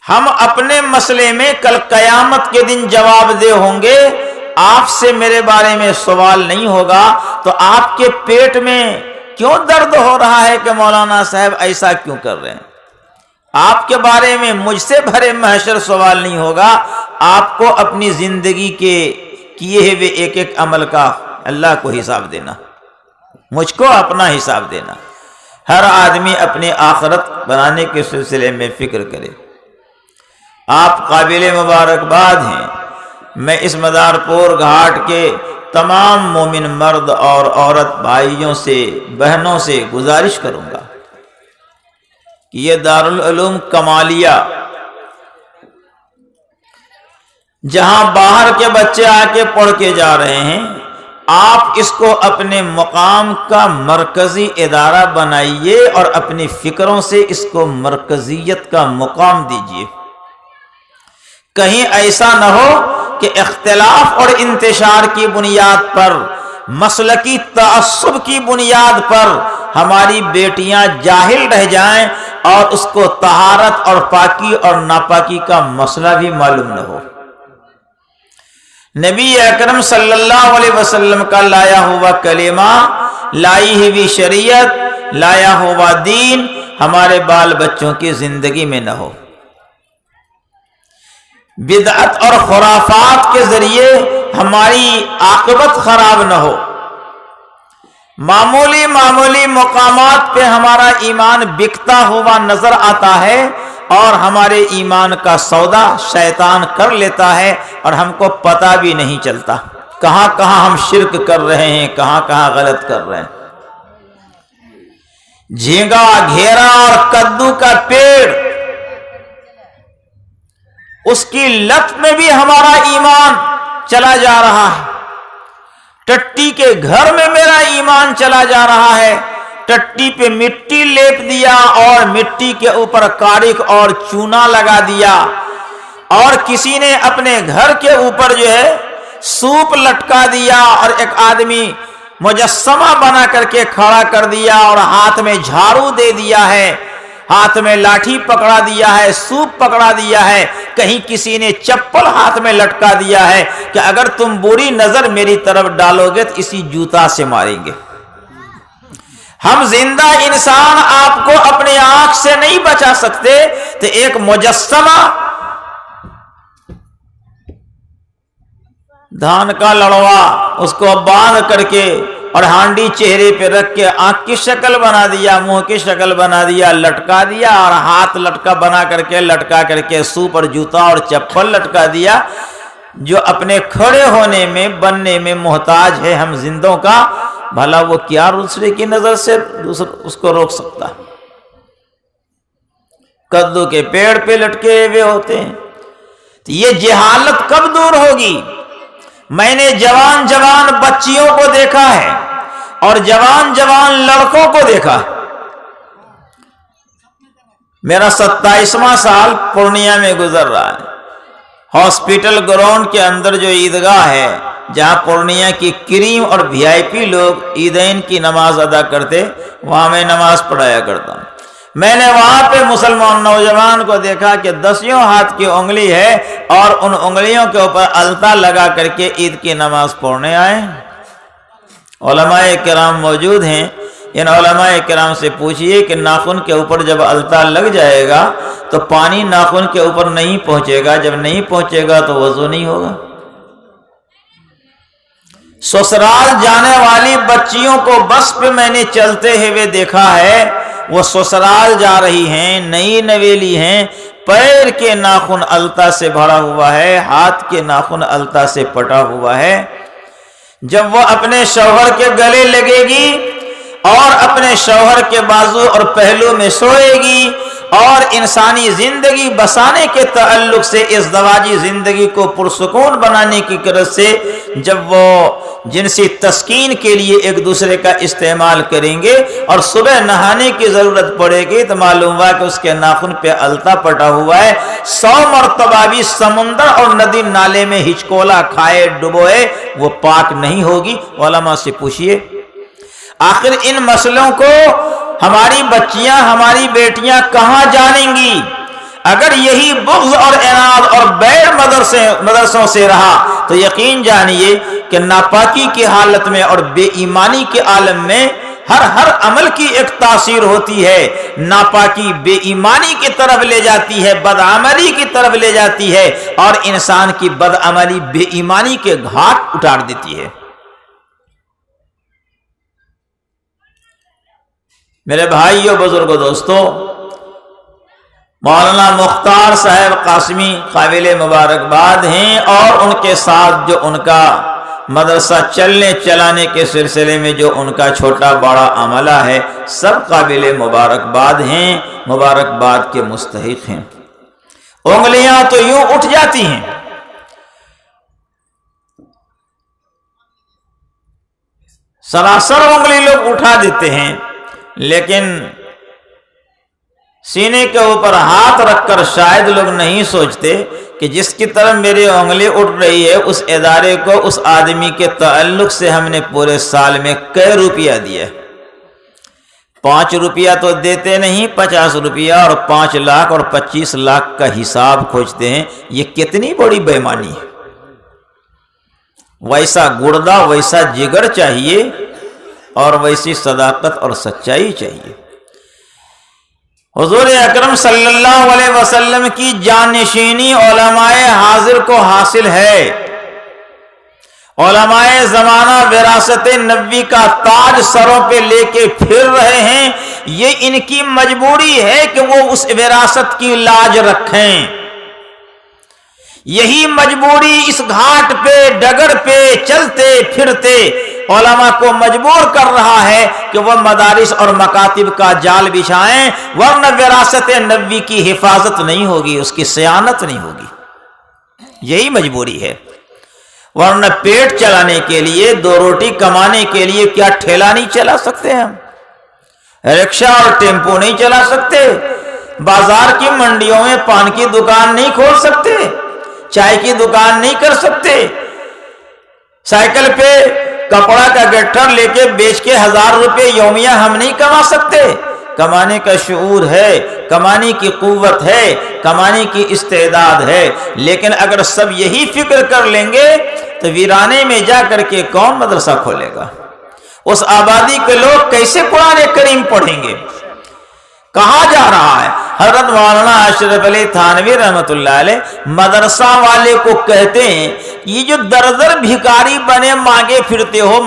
ہم اپنے مسئلے میں کل قیامت کے دن جواب دہ ہوں گے. آپ سے میرے بارے میں سوال نہیں ہوگا تو آپ کے پیٹ میں کیوں درد ہو رہا ہے کہ مولانا صاحب ایسا کیوں کر رہے ہیں؟ آپ کے بارے میں مجھ سے بھرے محشر سوال نہیں ہوگا. آپ کو اپنی زندگی کے کیے ہوئے ایک ایک عمل کا اللہ کو حساب دینا، مجھ کو اپنا حساب دینا. ہر آدمی اپنی آخرت بنانے کے سلسلے میں فکر کرے. آپ قابل مبارکباد ہیں. میں اس مدارپور گھاٹ کے تمام مومن مرد اور عورت بھائیوں سے بہنوں سے گزارش کروں گا کہ یہ دارالعلوم کمالیہ جہاں باہر کے بچے آ کے پڑھ کے جا رہے ہیں، آپ اس کو اپنے مقام کا مرکزی ادارہ بنائیے اور اپنی فکروں سے اس کو مرکزیت کا مقام دیجیے. کہیں ایسا نہ ہو کہ اختلاف اور انتشار کی بنیاد پر، مسلکی تعصب کی بنیاد پر ہماری بیٹیاں جاہل رہ جائیں اور اس کو طہارت اور پاکی اور ناپاکی کا مسئلہ بھی معلوم نہ ہو. نبی اکرم صلی اللہ علیہ وسلم کا لایا ہوا کلمہ، لائی ہوئی شریعت، لایا ہوا دین ہمارے بال بچوں کی زندگی میں نہ ہو. بدعت اور خرافات کے ذریعے ہماری عاقبت خراب نہ ہو. معمولی مقامات پہ ہمارا ایمان بکتا ہوا نظر آتا ہے اور ہمارے ایمان کا سودا شیطان کر لیتا ہے اور ہم کو پتہ بھی نہیں چلتا کہاں کہاں ہم شرک کر رہے ہیں، کہاں کہاں غلط کر رہے ہیں. جھینگا، گھیرا اور کدو کا پیڑ، اس کی لت میں بھی ہمارا ایمان چلا جا رہا ہے. ٹٹی کے گھر میں میرا ایمان چلا جا رہا ہے. ٹٹی پہ مٹی لیپ دیا اور مٹی کے اوپر کارک اور چونا لگا دیا، اور کسی نے اپنے گھر کے اوپر جو ہے سوپ لٹکا دیا اور ایک آدمی مجسمہ بنا کر کے کھڑا کر دیا اور ہاتھ میں جھاڑو دے دیا ہے، ہاتھ میں لاٹھی پکڑا دیا ہے، سوپ پکڑا دیا ہے. کہیں کسی نے چپل ہاتھ میں لٹکا دیا ہے کہ اگر تم بری نظر میری طرف ڈالو گے تو اسی جوتا سے ماریں گے. ہم زندہ انسان آپ کو اپنے آنکھ سے نہیں بچا سکتے تو ایک مجسمہ دھان کا لڑوا اس کو باندھ کر کے اور ہانڈی چہرے پہ رکھ کے آنکھ کی شکل بنا دیا، منہ کی شکل بنا دیا، لٹکا دیا اور ہاتھ لٹکا بنا کر کے لٹکا کر کے سوپ اور جوتا اور چپل لٹکا دیا. جو اپنے کھڑے ہونے میں بننے میں محتاج ہے ہم زندوں کا، بھلا وہ کیا دوسرے کی نظر سے اس کو روک سکتا؟ کدو کے پیڑ پہ لٹکے ہوئے ہوتے ہیں. تو یہ جہالت کب دور ہوگی؟ میں نے جوان بچیوں کو دیکھا ہے اور جوان لڑکوں کو دیکھا. میرا 27واں سال پورنیہ میں گزر رہا ہے. ہاسپٹل گراؤنڈ کے اندر جو عیدگاہ ہے جہاں پورنیہ کی کریم اور وی آئی پی لوگ عیدین کی نماز ادا کرتے، وہاں میں نماز پڑھایا کرتا ہوں. میں نے وہاں پہ مسلمان نوجوان کو دیکھا کہ 10 ہاتھ کی انگلی ہے اور ان انگلیوں کے اوپر التا لگا کر کے عید کی نماز پڑھنے آئے. علماء کرام موجود ہیں، ان علماء کرام سے پوچھئے کہ ناخن کے اوپر جب التا لگ جائے گا تو پانی ناخن کے اوپر نہیں پہنچے گا، جب نہیں پہنچے گا تو وضو نہیں ہوگا. سسرال جانے والی بچیوں کو بس پہ میں نے چلتے ہوئے دیکھا ہے. وہ سسرال جا رہی ہیں، نئی نویلی ہیں، پیر کے ناخن التا سے بھرا ہوا ہے، ہاتھ کے ناخن التا سے پٹا ہوا ہے. جب وہ اپنے شوہر کے گلے لگے گی اور اپنے شوہر کے بازو اور پہلو میں سوئے گی اور انسانی زندگی بسانے کے تعلق سے ازدواجی زندگی کو پرسکون بنانے کی غرض سے جب وہ جنسی تسکین کے لیے ایک دوسرے کا استعمال کریں گے اور صبح نہانے کی ضرورت پڑے گی تو معلوم ہوا کہ اس کے ناخن پہ التا پٹا ہوا ہے. 100 مرتبہ بھی سمندر اور ندی نالے میں ہچکولا کھائے ڈبوئے وہ پاک نہیں ہوگی. علماء سے پوچھئے آخر ان مسئلوں کو ہماری بچیاں، ہماری بیٹیاں کہاں جانیں گی؟ اگر یہی بغض اور عناد اور بیر مدرسوں سے رہا تو یقین جانیے کہ ناپاکی کی حالت میں اور بے ایمانی کے عالم میں ہر عمل کی ایک تاثیر ہوتی ہے. ناپاکی بے ایمانی کی طرف لے جاتی ہے، بدعملی کی طرف لے جاتی ہے، اور انسان کی بدعملی بے ایمانی کے گھاٹ اٹار دیتی ہے. میرے بھائیوں، بزرگوں، دوستوں، مولانا مختار صاحب قاسمی قابل مبارکباد ہیں، اور ان کے ساتھ جو ان کا مدرسہ چلنے چلانے کے سلسلے میں جو ان کا چھوٹا بڑا عملہ ہے، سب قابل مبارکباد ہیں، مبارکباد کے مستحق ہیں. انگلیاں تو یوں اٹھ جاتی ہیں. سراسر انگلی لوگ اٹھا دیتے ہیں، لیکن سینے کے اوپر ہاتھ رکھ کر شاید لوگ نہیں سوچتے کہ جس کی طرف میری انگلی اٹھ رہی ہے اس ادارے کو، اس آدمی کے تعلق سے ہم نے پورے سال میں کئی روپیہ دیا. 5 روپیہ تو دیتے نہیں، 50 روپیہ اور 5 لاکھ اور 25 لاکھ کا حساب کھوجتے ہیں. یہ کتنی بڑی بے ایمانی ہے. ویسا گردہ، ویسا جگر چاہیے، اور ویسی صداقت اور سچائی چاہیے. حضور اکرم صلی اللہ علیہ وسلم کی جانشینی علماء حاضر کو حاصل ہے. علماء زمانہ وراثت نبوی کا تاج سروں پہ لے کے پھر رہے ہیں. یہ ان کی مجبوری ہے کہ وہ اس وراثت کی لاج رکھیں. یہی مجبوری اس گھاٹ پہ، ڈگر پہ چلتے پھرتے علماء کو مجبور کر رہا ہے کہ وہ مدارس اور مکاتب کا جال بچھائیں، ورنہ وراثت نبوی کی حفاظت نہیں ہوگی، اس کی صیانت نہیں ہوگی. یہی مجبوری ہے. ورنہ پیٹ چلانے کے لیے، 2 روٹی کمانے کے لیے کیا ٹھیلا نہیں چلا سکتے ہم؟ رکشہ اور ٹیمپو نہیں چلا سکتے؟ بازار کی منڈیوں میں پان کی دکان نہیں کھول سکتے؟ چائے کی دکان نہیں کر سکتے؟ سائیکل پہ کپڑا کا گٹھر لے کے بیچ کے 1000 روپے یومیہ ہم نہیں کما سکتے؟ کمانے کا شعور ہے، کمانے کی قوت ہے، کمانے کی استعداد ہے. لیکن اگر سب یہی فکر کر لیں گے تو ویرانے میں جا کر کے کون مدرسہ کھولے گا؟ اس آبادی کے لوگ کیسے قرآن کریم پڑھیں گے؟ کہاں جا رہا ہے؟ حضرت مولانا اشرف علی تھانوی رحمۃ اللہ علیہ مدرسہ والے کو کہتے ہیں، یہ جو در در بھکاری بنے مانگے پھرتے ہو،